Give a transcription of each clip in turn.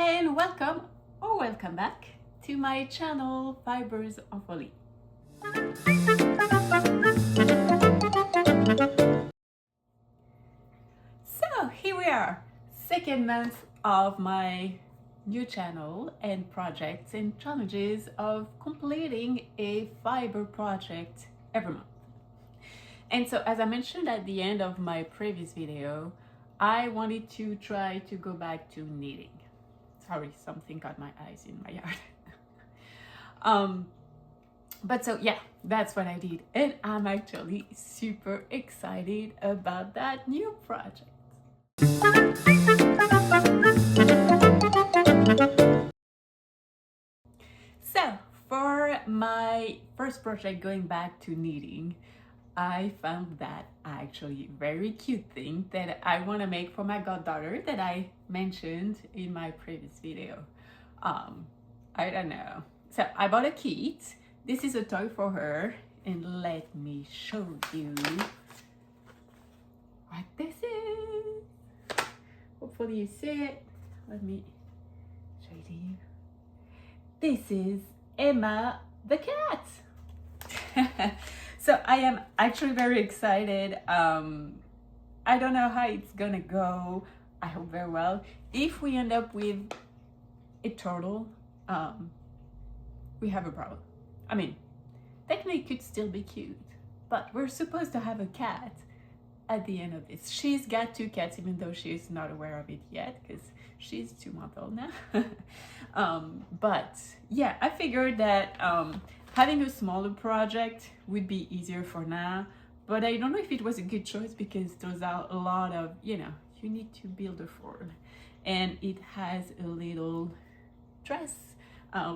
and welcome or welcome back to my channel Fibers of Woolery. So here we are, second month of my new channel and projects and challenges of completing a fiber project every month. And so as I mentioned at the end of my previous video, I wanted to try to go back to knitting. Sorry, something caught my eyes in my yard. But so yeah, that's what I did. And I'm actually super excited about that new project. So for my first project going back to knitting, I found that actually very cute thing that I want to make for my goddaughter that I mentioned in my previous video. I don't know. So I bought a kit. This is a toy for her, and let me show you what this is. Hopefully you see it. Let me show it to you. This is Emma the cat. So I am actually very excited. I don't know how it's gonna go. I hope very well. If we end up with a turtle, we have a problem. I mean, technically it could still be cute, but we're supposed to have a cat at the end of this. She's got two cats, even though she's not aware of it yet, because she's 2 months old now. But yeah, I figured that having a smaller project would be easier for now, but I don't know if it was a good choice because there's a lot of, you need to build a form, and it has a little dress,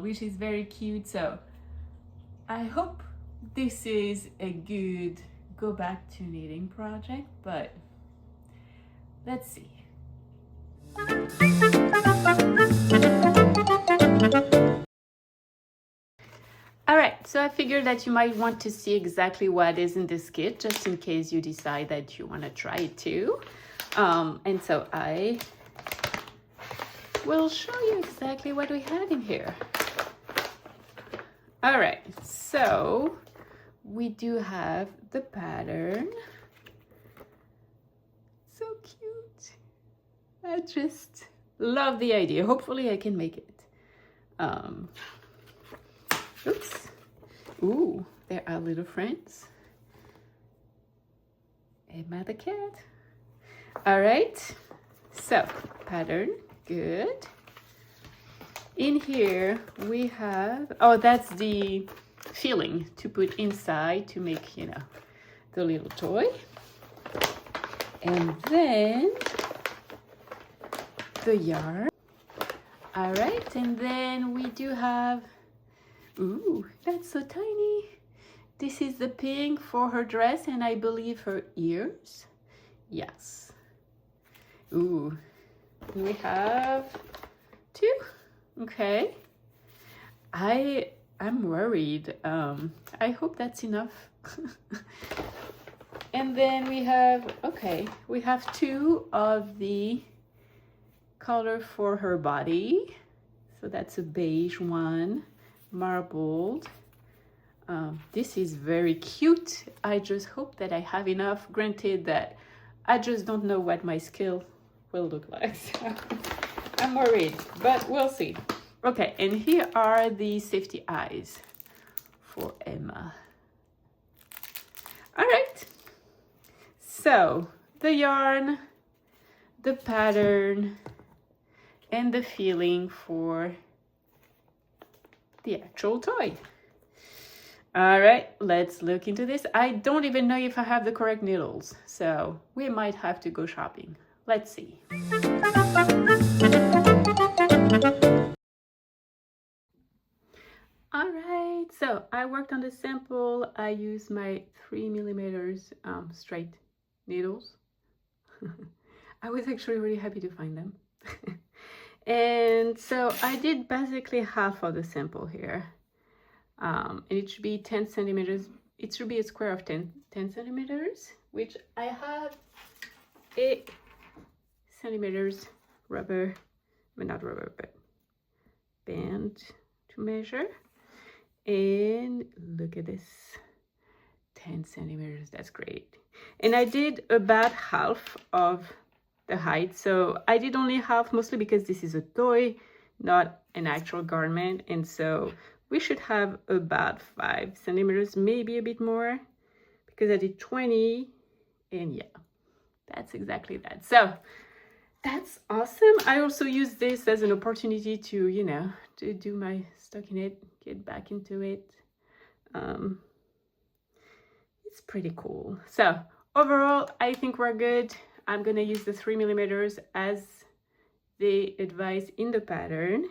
which is very cute. So I hope this is a good go back to knitting project, but let's see. All right, so I figured that you might want to see exactly what is in this kit, just in case you decide that you want to try it too. And so I will show you exactly what we have in here. All right, so we do have the pattern. So cute. I just love the idea. Hopefully I can make it. Oops. Ooh, there are little friends. Emma the cat. All right. So, pattern. Good. In here we have, oh, that's the filling to put inside to make, the little toy. And then the yarn. All right, and then we do have, ooh, that's so tiny. This is the pink for her dress, and I believe her ears. Yes. Ooh, and we have 2. Okay. I'm worried. I hope that's enough. And then we have, okay, we have 2 of the color for her body. So that's a beige one, marbled. This is very cute. I just hope that I have enough. Granted that I just don't know what my skill will look like. So I'm worried, but we'll see. Okay, and here are the safety eyes for Emma. All right. So the yarn, the pattern, and the feeling for the actual toy. All right, let's look into this. I don't even know if I have the correct needles, so we might have to go shopping. Let's see. All right, so I worked on the sample. I used my 3mm straight needles. I was actually really happy to find them. And so I did basically half of the sample here. And it should be 10 centimeters. It should be a square of 10 centimeters, which I have a centimeters rubber, but not rubber, but band to measure. And look at this, 10 centimeters, that's great. And I did about half of the height, so I did only half, mostly because this is a toy, not an actual garment, and so we should have about 5 centimeters, maybe a bit more, because I did 20, and yeah, that's exactly that. So that's awesome. I also use this as an opportunity to, you know, to do my stockinette, get back into it. It's pretty cool. So overall, I think we're good. I'm gonna use the 3 millimeters as they advise in the pattern,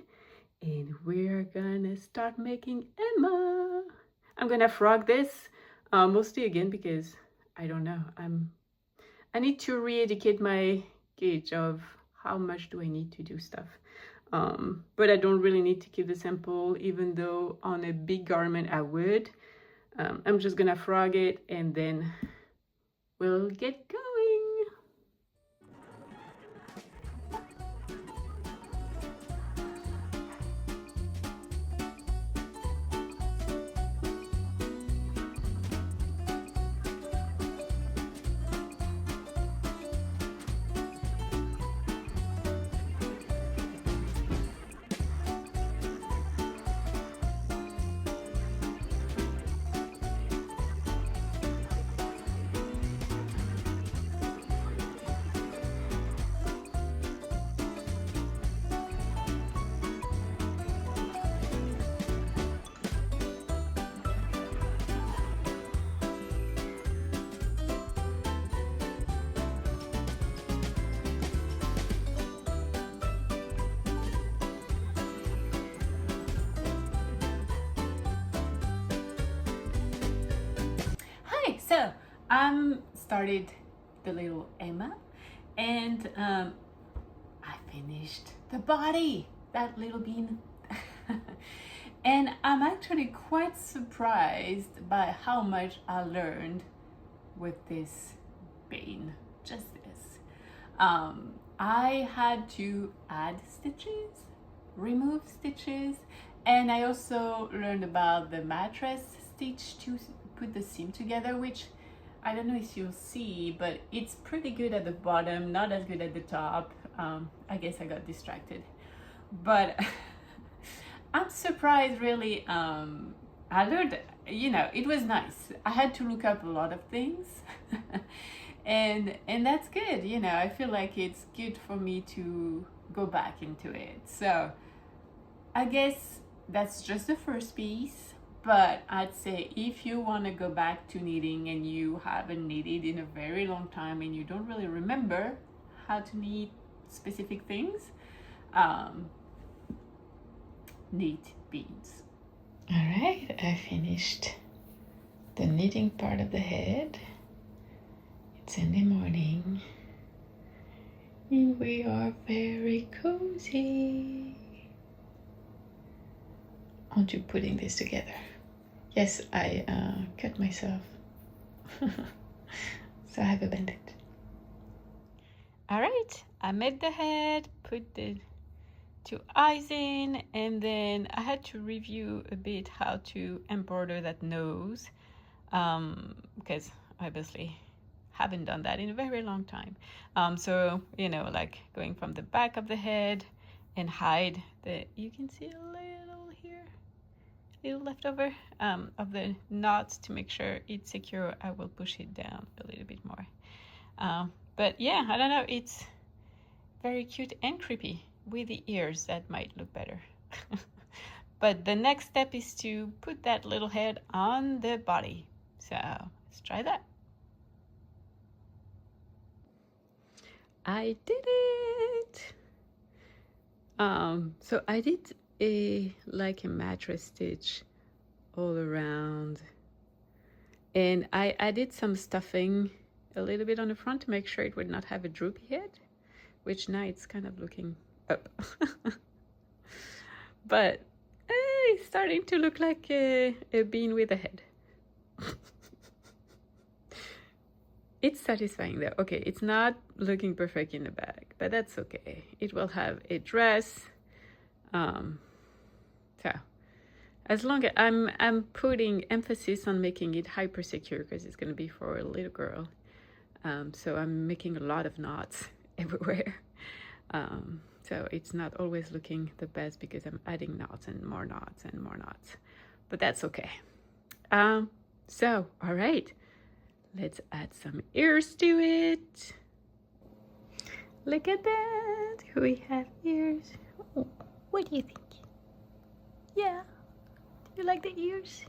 and we're gonna start making Emma. I'm gonna frog this mostly again because I don't know, I need to re-educate my gauge of how much do I need to do stuff. But I don't really need to keep the sample, even though on a big garment I would. I'm just gonna frog it and then we'll get going. So started the little Emma, and I finished the body, that little bean. And I'm actually quite surprised by how much I learned with this bean, just this. I had to add stitches, remove stitches, and I also learned about the mattress stitch to put the seam together, which I don't know if you'll see, but it's pretty good at the bottom, not as good at the top. I guess I got distracted, but I'm surprised really. I learned, you know, it was nice. I had to look up a lot of things and that's good, you know. I feel like it's good for me to go back into it. So I guess that's just the first piece. But I'd say if you want to go back to knitting and you haven't knitted in a very long time and you don't really remember how to knit specific things, knit beads. All right, I finished the knitting part of the head. It's in the morning and we are very cozy. Aren't you putting this together? Yes, I cut myself. So I have a bandit. All right, I made the head, put the 2 eyes in, and then I had to review a bit how to embroider that nose, because I obviously haven't done that in a very long time. So, you know, like going from the back of the head and hide the, you can see a little here, little leftover of the knots to make sure it's secure. I will push it down a little bit more. But yeah, I don't know, it's very cute and creepy. With the ears, that might look better. But the next step is to put that little head on the body. So let's try that. I did it. So I did a mattress stitch all around, and I added some stuffing a little bit on the front to make sure it would not have a droopy head, which now it's kind of looking up. But it's starting to look like a bean with a head. It's satisfying though. Okay, it's not looking perfect in the back, but that's okay. It will have a dress. So as long as I'm putting emphasis on making it hyper secure because it's going to be for a little girl. So I'm making a lot of knots everywhere. So it's not always looking the best because I'm adding knots and more knots and more knots, but that's okay. So, all right, let's add some ears to it. Look at that, we have ears. Oh, what do you think? Yeah, do you like the ears?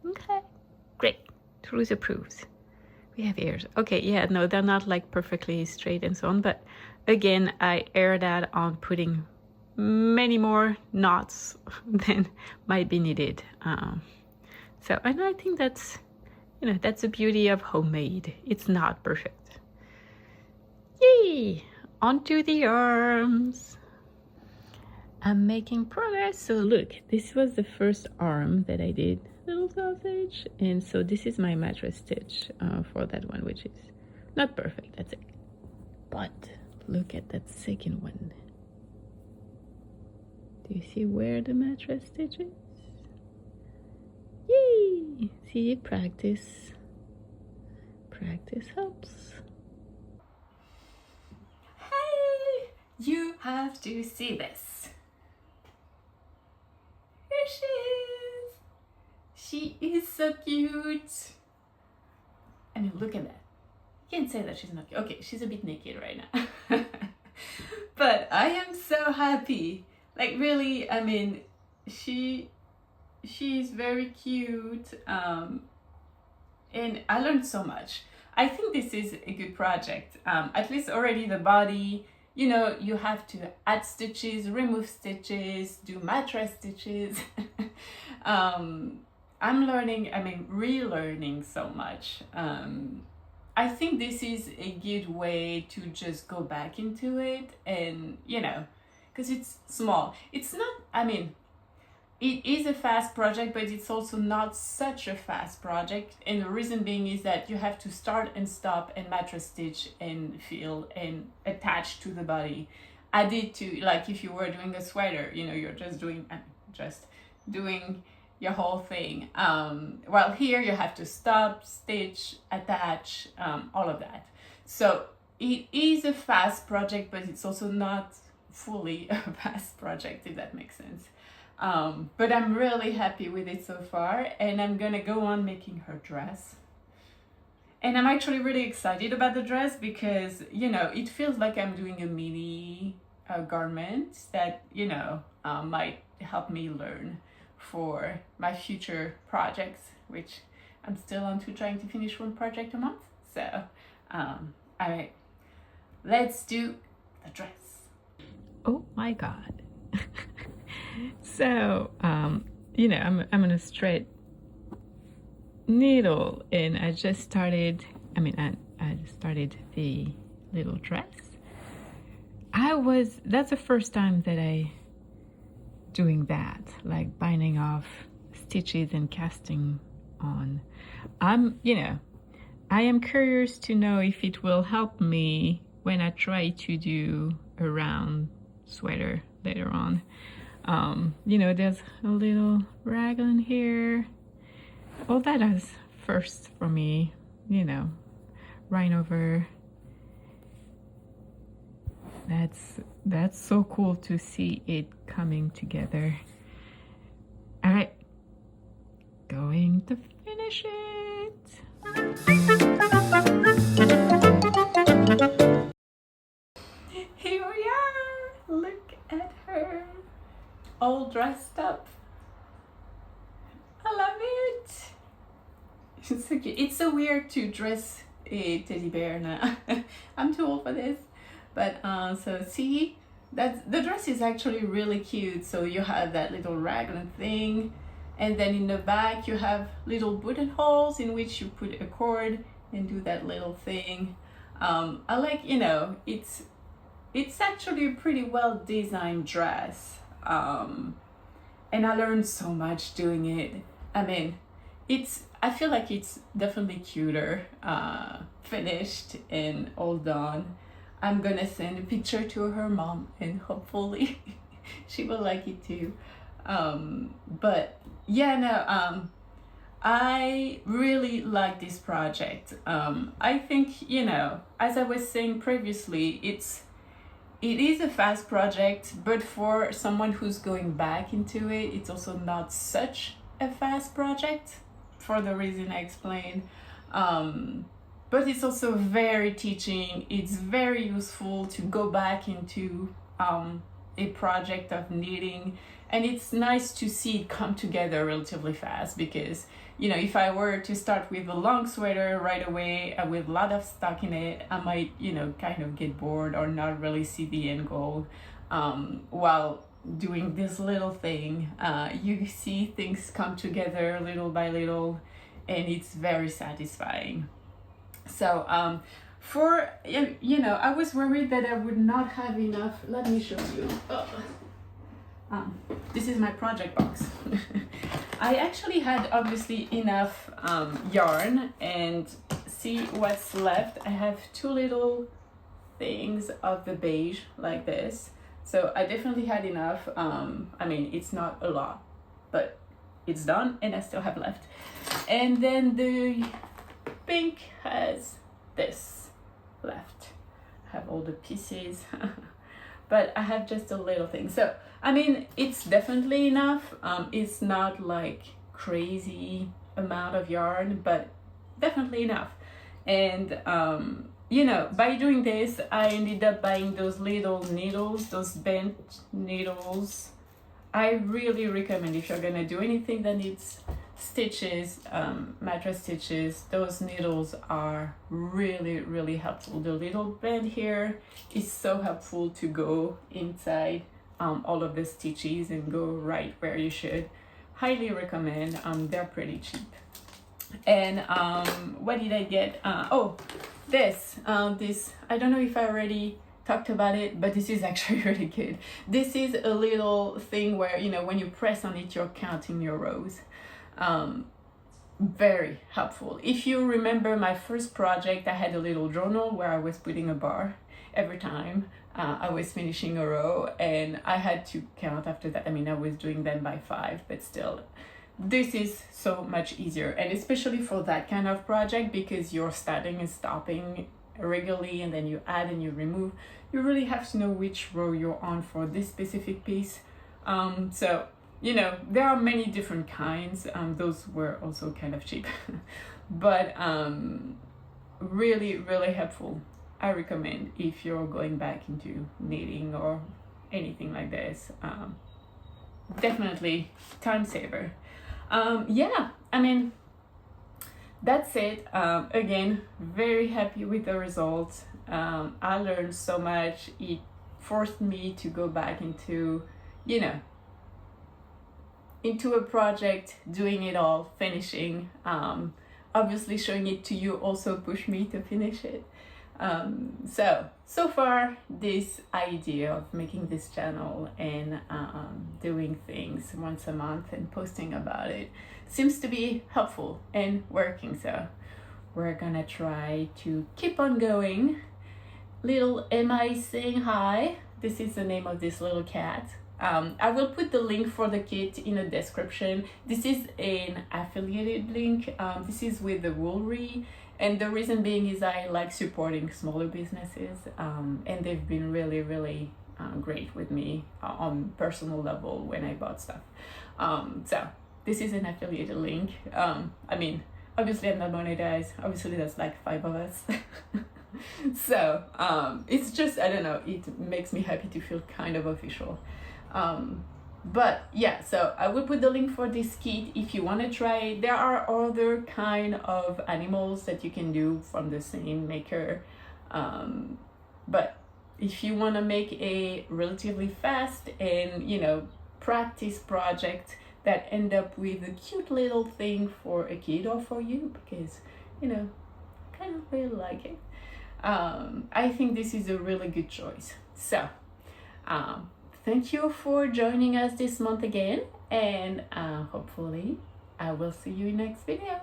Okay, great, Truth approves. We have ears. Okay, yeah, no, they're not like perfectly straight and so on, but again, I air that on putting many more knots than might be needed. So, and I think that's, you know, that's the beauty of homemade. It's not perfect. Yay! Onto the arms. I'm making progress. So look, this was the first arm that I did. Little sausage, and so this is my mattress stitch for that one, which is not perfect, that's it, but look at that second one. Do you see where the mattress stitch is? Yay! See, practice helps. Hey, you have to see this. Here she is. She is so cute. I mean, look at that. You can't say that she's not cute. Okay, she's a bit naked right now. But I am so happy. Like really, I mean, she's very cute. And I learned so much. I think this is a good project. At least already the body, you know, you have to add stitches, remove stitches, do mattress stitches. I'm learning, I mean, relearning so much. I think this is a good way to just go back into it and, you know, because it's small. It's not, I mean, it is a fast project, but it's also not such a fast project. And the reason being is that you have to start and stop and mattress stitch and feel and attach to the body. Add it to, like if you were doing a sweater, you know, you're just doing your whole thing. While here you have to stop, stitch, attach, all of that. So it is a fast project, but it's also not fully a fast project, if that makes sense. But I'm really happy with it so far, and I'm gonna go on making her dress. And I'm actually really excited about the dress because, you know, it feels like I'm doing a mini garment that, you know, might help me learn for my future projects, which I'm still on to trying to finish one project a month. So, all right, let's do the dress. Oh my God. So, you know, I'm on a straight needle, and I just started, I started the little dress. That's the first time that I doing that, like binding off stitches and casting on. You know, I am curious to know if it will help me when I try to do a round sweater later on. You know, there's a little raglan here. All that is first for me, you know, right over. That's so cool to see it coming together. All right, going to finish it. Here we are. Look at her, all dressed up. I love it. It's so cute. It's so weird to dress a teddy bear now. I'm too old for this. But so see, that the dress is actually really cute. So you have that little raglan thing, and then in the back you have little buttonholes in which you put a cord and do that little thing. I like, you know, it's actually a pretty well designed dress. And I learned so much doing it. I mean, I feel like it's definitely cuter, finished and all done. I'm gonna send a picture to her mom, and hopefully she will like it too. But yeah, no, I really like this project. I think, you know, as I was saying previously, it is a fast project, but for someone who's going back into it, it's also not such a fast project for the reason I explained. But it's also very teaching. It's very useful to go back into a project of knitting, and it's nice to see it come together relatively fast, because, you know, if I were to start with a long sweater right away with a lot of stock in it, I might, you know, kind of get bored or not really see the end goal. While doing this little thing, you see things come together little by little, and it's very satisfying. So for, you know, I was worried that I would not have enough. Let me show you. This is my project box. I actually had obviously enough yarn, and see what's left. I have two little things of the beige like this, so I definitely had enough. I mean, it's not a lot, but it's done, and I still have left. And then the pink has this left. I have all the pieces. But I have just a little thing. So, I mean, it's definitely enough. It's not like crazy amount of yarn, but definitely enough. And, you know, by doing this, I ended up buying those little needles, those bent needles. I really recommend, if you're gonna do anything that needs stitches, mattress stitches, those needles are really, really helpful. The little bend here is so helpful to go inside all of the stitches and go right where you should. Highly recommend. They're pretty cheap. And what did I get? This I don't know if I already talked about it, but this is actually really good. This is a little thing where, you know, when you press on it, you're counting your rows. Very helpful. If you remember my first project, I had a little journal where I was putting a bar every time I was finishing a row, and I had to count after that. I mean, I was doing them by 5, but still, this is so much easier, and especially for that kind of project, because you're starting and stopping regularly, and then you add and you remove. You really have to know which row you're on for this specific piece. So, you know, there are many different kinds. Those were also kind of cheap, but really, really helpful. I recommend if you're going back into knitting or anything like this. Definitely time saver. Yeah, I mean, that's it. Again, very happy with the results. I learned so much. It forced me to go back into, you know, into a project, doing it all, finishing. Obviously showing it to you also pushed me to finish it. So far, this idea of making this channel and doing things once a month and posting about it seems to be helpful and working. So we're gonna try to keep on going. Little Emma is saying hi. This is the name of this little cat. I will put the link for the kit in the description. This is an affiliated link. This is with the Woolery, and the reason being is I like supporting smaller businesses, and they've been really, really great with me on personal level when I bought stuff. So this is an affiliated link. I mean, obviously I'm not monetized. Obviously there's like 5 of us. So it's just, I don't know, it makes me happy to feel kind of official. But yeah, so I will put the link for this kit if you want to try it. There are other kind of animals that you can do from the same maker, but if you want to make a relatively fast and, you know, practice project that end up with a cute little thing for a kid or for you, because, you know, kind of really like it, I think this is a really good choice. So thank you for joining us this month again, and hopefully I will see you in next video.